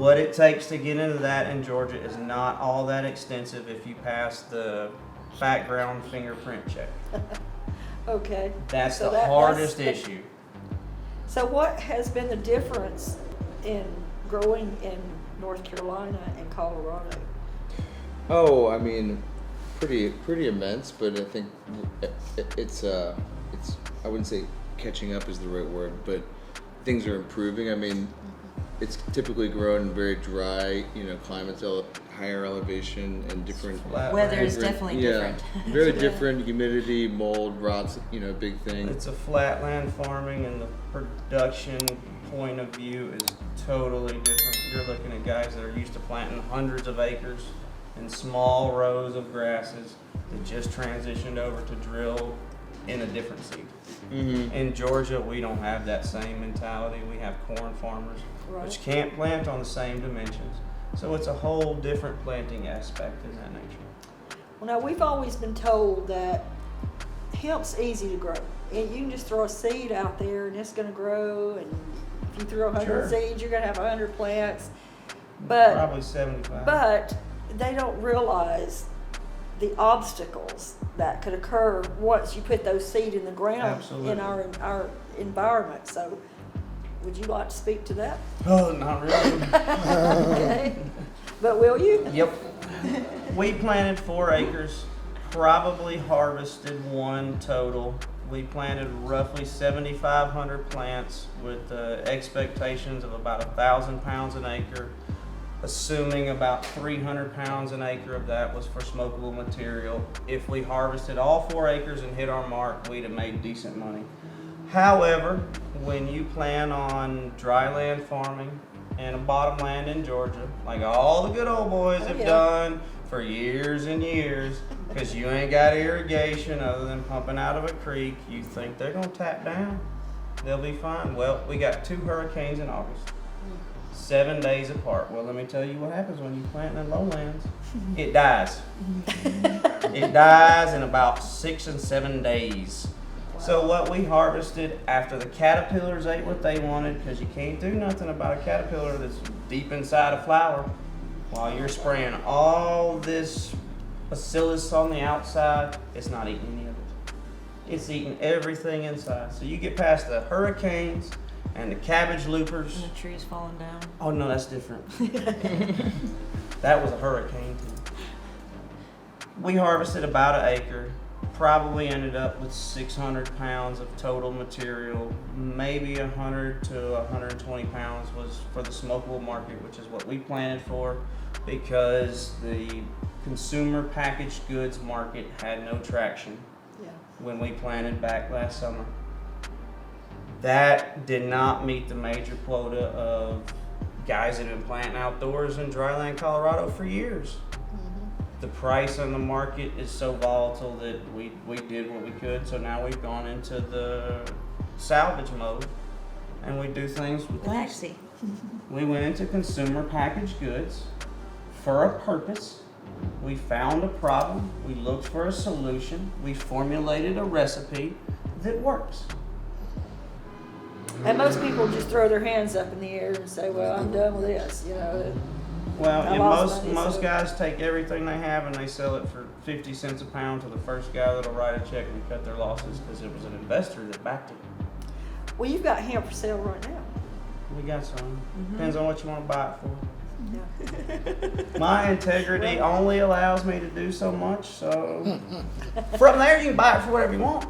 What it takes to get into that in Georgia is not all that extensive if you pass the background fingerprint check. Okay. That's So the hardest that's issue. So what has been the difference in growing in North Carolina and Colorado? Oh, I mean, pretty immense, but I think it's I wouldn't say catching up is the right word, but things are improving. I mean, it's typically grown in very dry, climates, higher elevation and different. Weather is definitely different. Very different. Humidity, mold, rots, big thing. It's a flatland farming, and the production point of view is totally different. You're looking at guys that are used to planting hundreds of acres in small rows of grasses that just transitioned over to drill in a different seed. Mm-hmm. In Georgia, we don't have that same mentality. We have corn farmers, which can't plant on the same dimensions. So it's a whole different planting aspect in that nature. Well, now we've always been told that hemp's easy to grow. And you can just throw a seed out there and it's going to grow. And if you throw 100 seeds, you're going to have 100 plants. But probably 75. But they don't realize the obstacles that could occur once you put those seed in the ground. Absolutely. In our environment. So would you like to speak to that? Oh, not really. Okay. But will you? Yep. We planted 4 acres, probably harvested 1 total. We planted roughly 7,500 plants with expectations of about 1,000 pounds an acre, assuming about 300 pounds an acre of that was for smokable material. If we harvested all 4 acres and hit our mark, we'd have made decent money. However, when you plan on dry land farming and a bottomland in Georgia, like all the good old boys have done for years and years, because you ain't got irrigation other than pumping out of a creek, you think they're going to tap down? They'll be fine. Well, we got 2 hurricanes in August, 7 days apart. Well, let me tell you what happens when you plant in lowlands. It dies. It dies in about 6 and 7 days. So what we harvested after the caterpillars ate what they wanted, because you can't do nothing about a caterpillar that's deep inside a flower, while you're spraying all this bacillus on the outside, it's not eating any of it. It's eating everything inside. So you get past the hurricanes and the cabbage loopers. And the trees falling down. Oh no, that's different. That was a hurricane too. We harvested about an acre. Probably ended up with 600 pounds of total material. Maybe 100 to 120 pounds was for the smokable market, which is what we planted for, because the consumer packaged goods market had no traction when we planted back last summer. That did not meet the major quota of guys that have been planting outdoors in dryland Colorado for years. The price on the market is so volatile that we did what we could. So now we've gone into the salvage mode, and we do things with Axie. We went into consumer packaged goods for a purpose. We found a problem. We looked for a solution. We formulated a recipe that works. And most people just throw their hands up in the air and say, well, I'm done with this, Well, I and lost money, most so- guys take everything they have and they sell it for 50 cents a pound to the first guy that'll write a check and cut their losses because it was an investor that backed it. Well, you've got hemp for sale right now. We got some. Depends on what you want to buy it for. Yeah. My integrity only allows me to do so much, so from there you can buy it for whatever you want.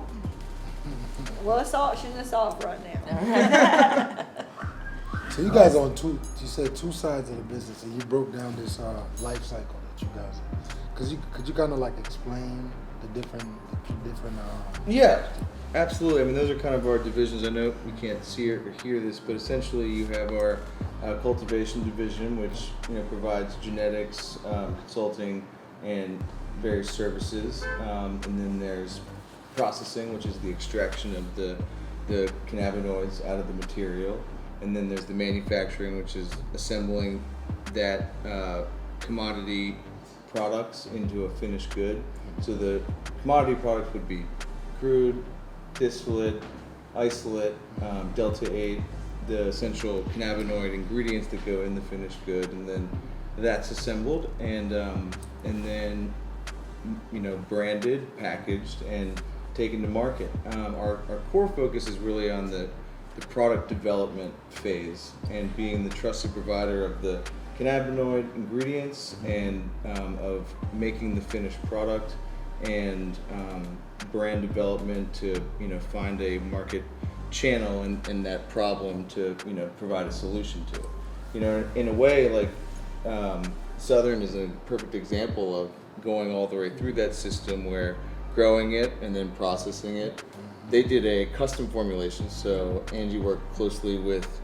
Well, let's auction this off right now. So you guys on you said 2 sides of the business, and you broke down this life cycle that you guys. Could you kind of like explain the different? Yeah, absolutely. I mean, those are kind of our divisions. I know we can't see or hear this, but essentially you have our cultivation division, which provides genetics, consulting, and various services. And then there's processing, which is the extraction of the cannabinoids out of the material. And then there's the manufacturing, which is assembling that commodity products into a finished good. So the commodity products would be crude, distillate, isolate, Delta 8, the essential cannabinoid ingredients that go in the finished good, and then that's assembled and then branded, packaged, and taken to market. Our core focus is really on the product development phase and being the trusted provider of the cannabinoid ingredients and of making the finished product and brand development to find a market channel and that problem to provide a solution to it. In a way, like Southern is a perfect example of going all the way through that system where growing it and then processing it. They did a custom formulation, so Angie worked closely with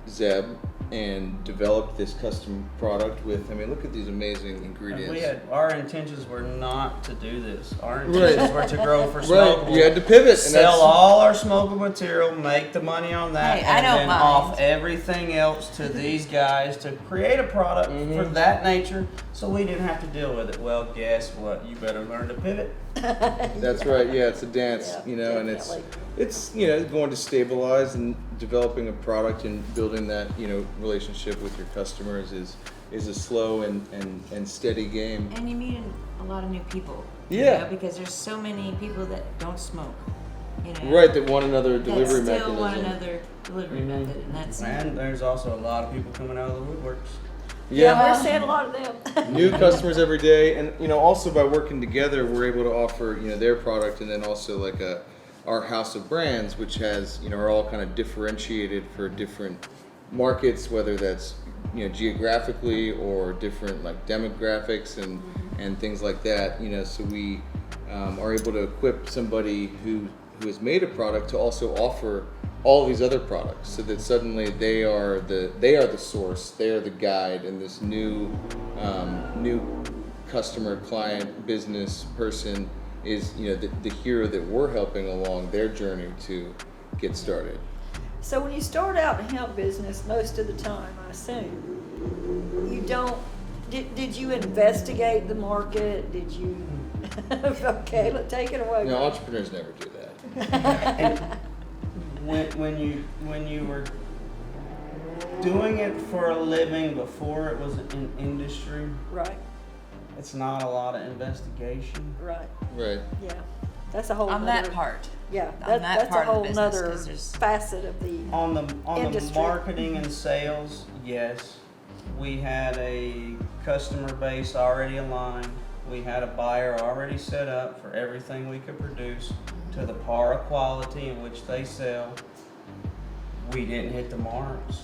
Zeb and developed this custom product with, look at these amazing ingredients. Our intentions were not to do this. Our intentions were to grow for smokable. Right, you had to pivot. Sell all our smokable material, make the money on that, Hey, I and don't then mind. off everything else to these guys to create a product for that nature so we didn't have to deal with it. Well, guess what? You better learn to pivot. That's right. Yeah, it's a dance, Yeah, and definitely. it's going to stabilize, and developing a product and building that relationship with your customers is a slow and steady game. And you meet a lot of new people. Yeah. Because there's so many people that don't smoke. Right, that want another That delivery still mechanism. want another delivery method, and that's And there's also a lot of people coming out of the woodworks. Yeah, we're seeing a lot of them. New customers every day, and also by working together, we're able to offer their product, and then also like our house of brands, which has are all kind of differentiated for different markets, whether that's geographically or different like demographics and things like that. So we are able to equip somebody who has made a product to also offer all these other products, so that suddenly they are the source, they are the guide, and this new customer, client, business person is the hero that we're helping along their journey to get started. So when you start out in hemp business, most of the time, I assume, you don't, did you investigate the market? Did you, okay, take it away. No, entrepreneurs never do that. When you were doing it for a living before it was an industry, Right, it's not a lot of investigation. right, Right. yeah. That's a whole on nother, that part. yeah, on that that's a part of the whole business, nother 'cause there's- facet of the, On the Industry. marketing and sales, yes, we had a customer base already aligned. We had a buyer already set up for everything we could produce to the par of quality in which they sell. We didn't hit the marks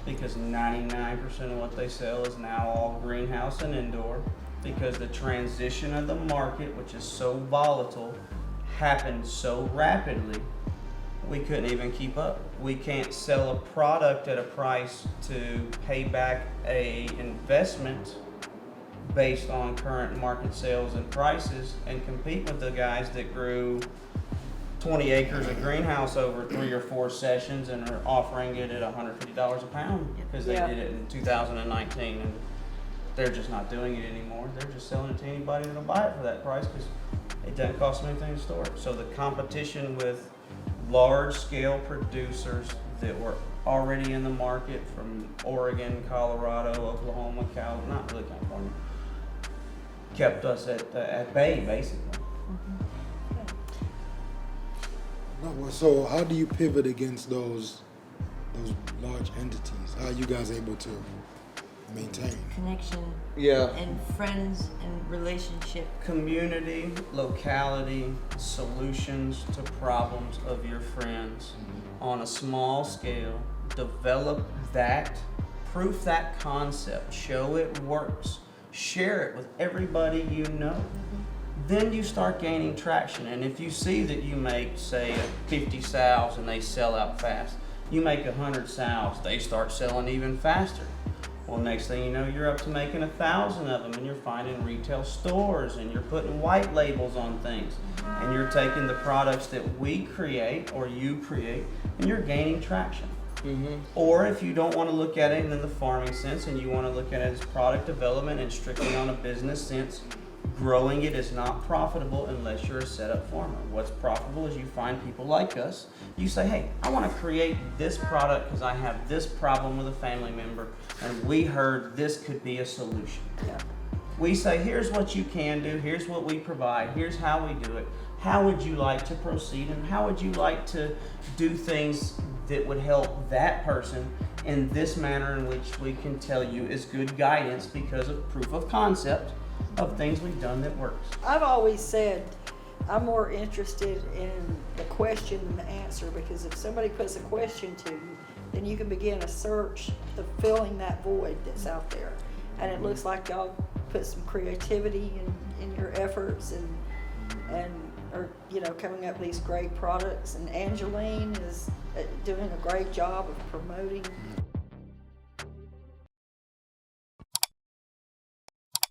because 99% of what they sell is now all greenhouse and indoor, because the transition of the market, which is so volatile, happened so rapidly we couldn't even keep up. We can't sell a product at a price to pay back a investment based on current market sales and prices and compete with the guys that grew 20 acres of greenhouse over 3 or 4 sessions and are offering it at $150 a pound because they Yeah. did it in 2019, and they're just not doing it anymore. They're just selling it to anybody that'll buy it for that price because it doesn't cost them anything to store it. So the competition with large scale producers that were already in the market from Oregon, Colorado, Oklahoma, not really California, kept us at bay basically. No, well, so how do you pivot against those large entities? How are you guys able to maintain? Connection Yeah. and friends and relationship. Community, locality, solutions to problems of your friends on a small scale. Develop that, proof that concept, show it works, share it with everybody you know. Then you start gaining traction. And if you see that you make, say, 50 sows and they sell out fast, you make 100 sows, they start selling even faster. Well, next thing you know, you're up to making 1,000 of them, and you're finding retail stores, and you're putting white labels on things, and you're taking the products that we create or you create, and you're gaining traction. Mm-hmm. Or if you don't want to look at it in the farming sense and you want to look at it as product development and strictly on a business sense, growing it is not profitable unless you're a setup farmer. What's profitable is you find people like us. You say, hey, I want to create this product because I have this problem with a family member, and we heard this could be a solution. Yeah. We say, here's what you can do, here's what we provide, here's how we do it. How would you like to proceed, and how would you like to do things that would help that person in this manner in which we can tell you is good guidance because of proof of concept of things we've done that works. I've always said I'm more interested in the question than the answer, because if somebody puts a question to you, then you can begin a search of filling that void that's out there. And it looks like y'all put some creativity in your efforts and are, you know, coming up with these great products. And Angelene is doing a great job of promoting